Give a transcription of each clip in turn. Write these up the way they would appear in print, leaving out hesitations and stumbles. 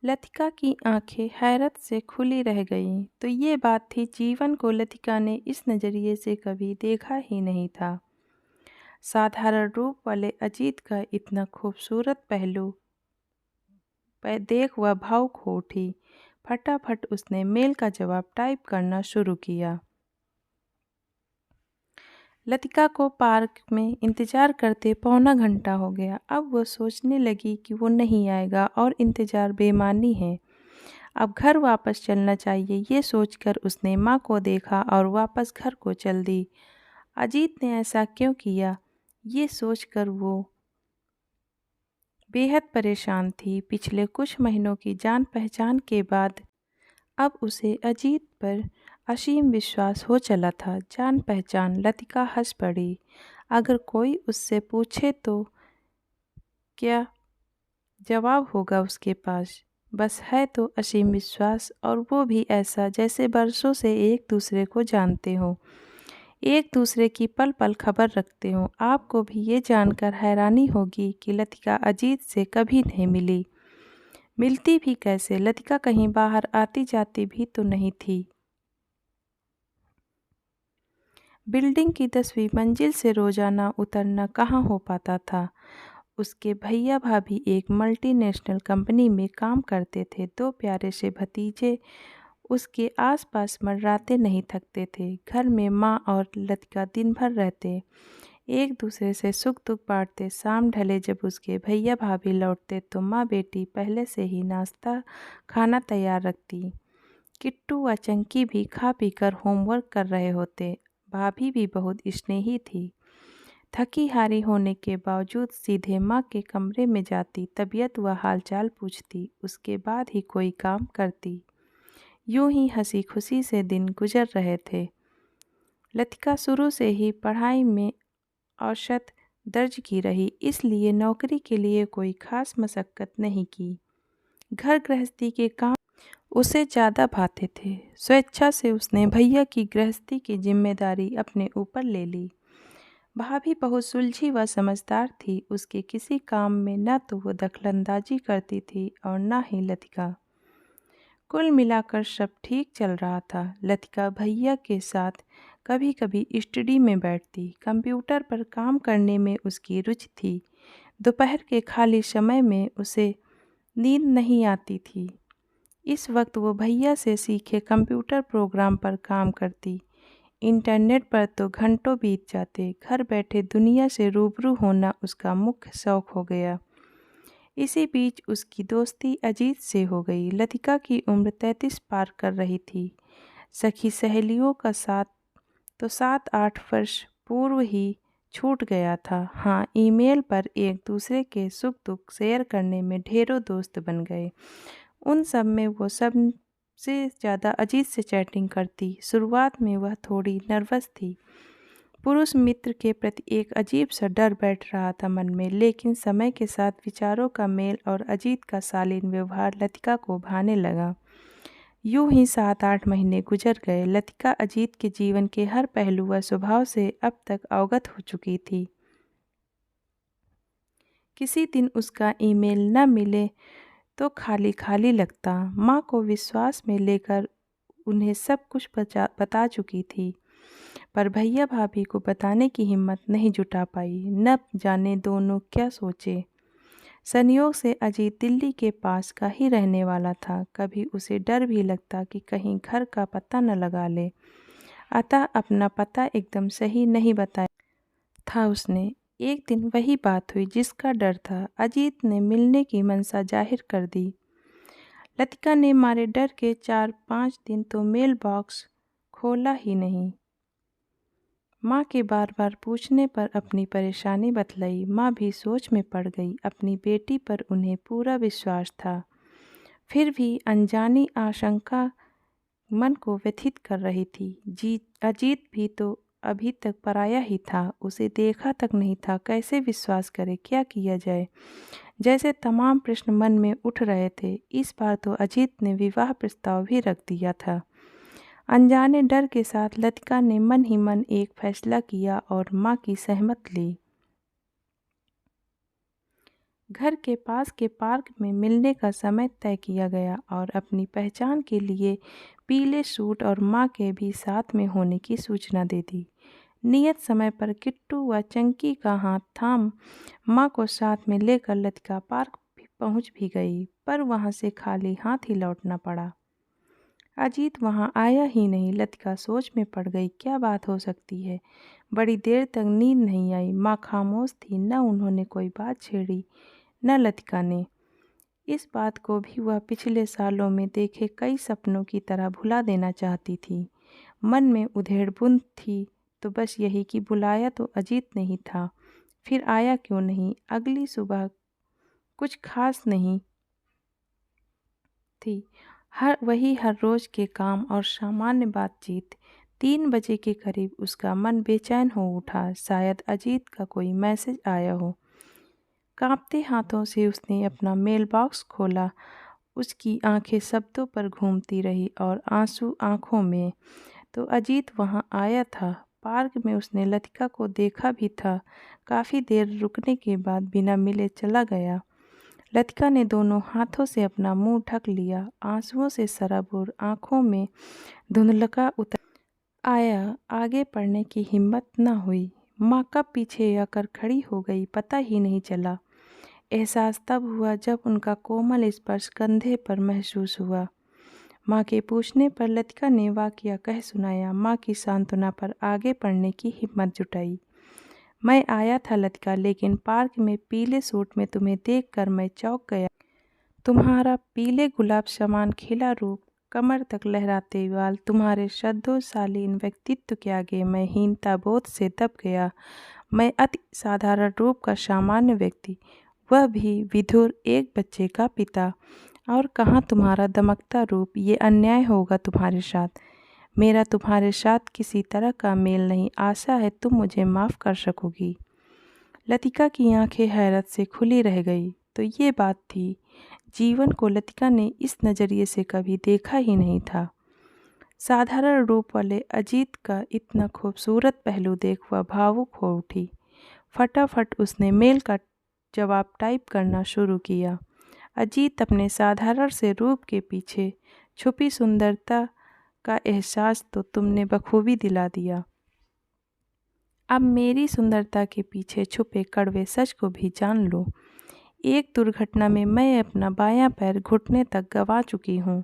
लतिका की आंखें हैरत से खुली रह गईं। तो ये बात थी, जीवन को लतिका ने इस नज़रिए से कभी देखा ही नहीं था। साधारण रूप वाले अजीत का इतना खूबसूरत पहलू देख वह भावुक हो उठी। फटाफट उसने मेल का जवाब टाइप करना शुरू किया। लतिका को पार्क में इंतज़ार करते पौना घंटा हो गया। अब वो सोचने लगी कि वो नहीं आएगा और इंतज़ार बेमानी है। अब घर वापस चलना चाहिए, ये सोचकर उसने माँ को देखा और वापस घर को चल दी। अजीत ने ऐसा क्यों किया, ये सोचकर वो बेहद परेशान थी। पिछले कुछ महीनों की जान पहचान के बाद अब उसे अजीत पर असीम विश्वास हो चला था। जान पहचान, लतिका हंस पड़ी। अगर कोई उससे पूछे तो क्या जवाब होगा उसके पास? बस है तो असीम विश्वास, और वो भी ऐसा जैसे बरसों से एक दूसरे को जानते हो, एक दूसरे की पल पल खबर रखते हो। आपको भी ये जानकर हैरानी होगी कि लतिका अजीत से कभी नहीं मिली। मिलती भी कैसे? लतिका कहीं बाहर आती जाती भी तो नहीं थी। बिल्डिंग की 10वीं मंजिल से रोजाना उतरना कहाँ हो पाता था। उसके भैया भाभी एक मल्टीनेशनल कंपनी में काम करते थे। दो प्यारे से भतीजे उसके आसपास मंडराते नहीं थकते थे। घर में माँ और लतिका दिन भर रहते, एक दूसरे से सुख दुख बांटते। शाम ढले जब उसके भैया भाभी लौटते तो माँ बेटी पहले से ही नाश्ता खाना तैयार रखती। किट्टू व चंकी भी खा पीकर होमवर्क कर रहे होते। भाभी भी बहुत स्नेही थी। थकी हारी होने के बावजूद सीधे माँ के कमरे में जाती, तबीयत व हालचाल पूछती, उसके बाद ही कोई काम करती। यूं ही हंसी खुशी से दिन गुजर रहे थे। लतिका शुरू से ही पढ़ाई में औसत दर्ज की रही, इसलिए नौकरी के लिए कोई खास मशक्क़त नहीं की। घर गृहस्थी के काम उसे ज़्यादा भाते थे। स्वेच्छा से उसने भैया की गृहस्थी की जिम्मेदारी अपने ऊपर ले ली। भाभी बहुत सुलझी व समझदार थी। उसके किसी काम में न तो वो दखलंदाजी करती थी और न ही लतिका। कुल मिलाकर सब ठीक चल रहा था। लतिका भैया के साथ कभी कभी स्टडी में बैठती। कंप्यूटर पर काम करने में उसकी रुचि थी। दोपहर के खाली समय में उसे नींद नहीं आती थी। इस वक्त वो भैया से सीखे कंप्यूटर प्रोग्राम पर काम करती। इंटरनेट पर तो घंटों बीत जाते। घर बैठे दुनिया से रूबरू होना उसका मुख्य शौक हो गया। इसी बीच उसकी दोस्ती अजीत से हो गई। लतिका की उम्र 33 पार कर रही थी। सखी सहेलियों का साथ तो 7-8 वर्ष पूर्व ही छूट गया था। हाँ, ईमेल पर एक दूसरे के सुख दुख शेयर करने में ढेरों दोस्त बन गए। उन सब में वो सबसे ज़्यादा अजीत से चैटिंग करती। शुरुआत में वह थोड़ी नर्वस थी। पुरुष मित्र के प्रति एक अजीब सा डर बैठ रहा था मन में, लेकिन समय के साथ विचारों का मेल और अजीत का शालीन व्यवहार लतिका को भाने लगा। यूं ही 7-8 महीने गुजर गए। लतिका अजीत के जीवन के हर पहलू व स्वभाव से अब तक अवगत हो चुकी थी। किसी दिन उसका ईमेल न मिले तो खाली खाली लगता। माँ को विश्वास में लेकर उन्हें सब कुछ बता चुकी थी, पर भैया भाभी को बताने की हिम्मत नहीं जुटा पाई। न जाने दोनों क्या सोचे। संयोग से अजीत दिल्ली के पास का ही रहने वाला था। कभी उसे डर भी लगता कि कहीं घर का पता न लगा ले, अतः अपना पता एकदम सही नहीं बताया था उसने। एक दिन वही बात हुई जिसका डर था। अजीत ने मिलने की मंशा जाहिर कर दी। लतिका ने मारे डर के 4-5 दिन तो मेल बॉक्स खोला ही नहीं। माँ के बार बार पूछने पर अपनी परेशानी बतलाई। माँ भी सोच में पड़ गई। अपनी बेटी पर उन्हें पूरा विश्वास था, फिर भी अनजानी आशंका मन को व्यथित कर रही थी। अजीत भी तो अभी तक पराया ही था, उसे देखा तक नहीं था। कैसे विश्वास करे, क्या किया जाए? जैसे तमाम प्रश्न मन में उठ रहे थे। इस बार तो अजीत ने विवाह प्रस्ताव भी रख दिया था। अनजाने डर के साथ लतिका ने मन ही मन एक फैसला किया और माँ की सहमत ली। घर के पास के पार्क में मिलने का समय तय किया गया और अपनी पहचान के लिए पीले सूट और माँ के भी साथ में होने की सूचना दे दी। नियत समय पर किट्टू व चंकी का हाथ थाम माँ को साथ में लेकर लतिका पार्क भी पहुँच भी गई, पर वहाँ से खाली हाथ ही लौटना पड़ा। अजीत वहाँ आया ही नहीं। लतिका सोच में पड़ गई, क्या बात हो सकती है। बड़ी देर तक नींद नहीं आई। माँ खामोश थी, न उन्होंने कोई बात छेड़ी न लतिका ने। इस बात को भी वह पिछले सालों में देखे कई सपनों की तरह भुला देना चाहती थी। मन में उधेड़-बुन थी तो बस यही कि बुलाया तो अजीत नहीं था, फिर आया क्यों नहीं। अगली सुबह कुछ खास नहीं थी। हर रोज के काम और सामान्य बातचीत। 3 बजे के करीब उसका मन बेचैन हो उठा। शायद अजीत का कोई मैसेज आया हो। कांपते हाथों से उसने अपना मेल बॉक्स खोला। उसकी आंखें शब्दों पर घूमती रही और आंसू आंखों में। तो अजीत वहां आया था। पार्क में उसने लतिका को देखा भी था। काफ़ी देर रुकने के बाद बिना मिले चला गया। लतिका ने दोनों हाथों से अपना मुंह ढक लिया। आंसुओं से सराबोर आंखों में धुंधलका उतर आया। आगे बढ़ने की हिम्मत न हुई। माँ कब पीछे आकर खड़ी हो गई पता ही नहीं चला। एहसास तब हुआ जब उनका कोमल स्पर्श कंधे पर महसूस हुआ। माँ के पूछने पर लतिका ने वाकया कह सुनाया। माँ की सांत्वना पर आगे बढ़ने की हिम्मत जुटाई। मैं आया था लतिका, लेकिन पार्क में पीले सूट में तुम्हें देखकर मैं चौंक गया। तुम्हारा पीले गुलाब समान खिला रूप, कमर तक लहराते बाल, तुम्हारे श्रद्धोशालीन व्यक्तित्व के आगे मैं हीनता बोध से दब गया। मैं अति साधारण रूप का सामान्य व्यक्ति, वह भी विधुर एक बच्चे का पिता। और कहाँ तुम्हारा दमकता रूप। ये अन्याय होगा तुम्हारे साथ। मेरा तुम्हारे साथ किसी तरह का मेल नहीं। आशा है तुम मुझे माफ़ कर सकोगी। लतिका की आंखें हैरत से खुली रह गई। तो ये बात थी। जीवन को लतिका ने इस नज़रिए से कभी देखा ही नहीं था। साधारण रूप वाले अजीत का इतना खूबसूरत पहलू देख वह भावुक हो उठी। फटाफट उसने मेल का जवाब टाइप करना शुरू किया। अजीत, अपने साधारण से रूप के पीछे छुपी सुंदरता का एहसास तो तुमने बखूबी दिला दिया। अब मेरी सुंदरता के पीछे छुपे कड़वे सच को भी जान लो। एक दुर्घटना में मैं अपना बायां पैर घुटने तक गंवा चुकी हूँ।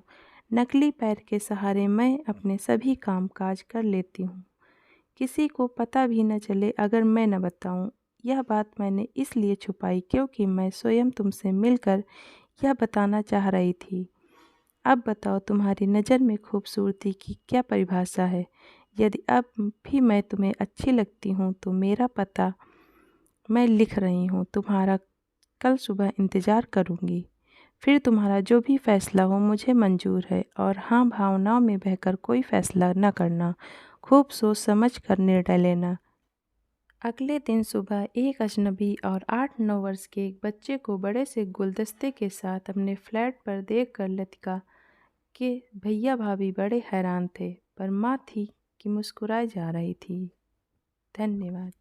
नकली पैर के सहारे मैं अपने सभी काम काज कर लेती हूँ। किसी को पता भी न चले अगर मैं न बताऊँ। यह बात मैंने इसलिए छुपाई क्योंकि मैं स्वयं तुमसे मिलकर यह बताना चाह रही थी। अब बताओ, तुम्हारी नज़र में खूबसूरती की क्या परिभाषा है। यदि अब भी मैं तुम्हें अच्छी लगती हूँ तो मेरा पता मैं लिख रही हूँ। तुम्हारा कल सुबह इंतज़ार करूँगी। फिर तुम्हारा जो भी फैसला हो मुझे मंजूर है। और हाँ, भावनाओं में बहकर कोई फैसला न करना। खूब सोच समझ कर निर्णय लेना। अगले दिन सुबह एक अजनबी और 8-9 वर्ष के एक बच्चे को बड़े से गुलदस्ते के साथ अपने फ्लैट पर देखकर लतिका के भैया भाभी बड़े हैरान थे, पर माँ थी कि मुस्कुराए जा रही थी। धन्यवाद।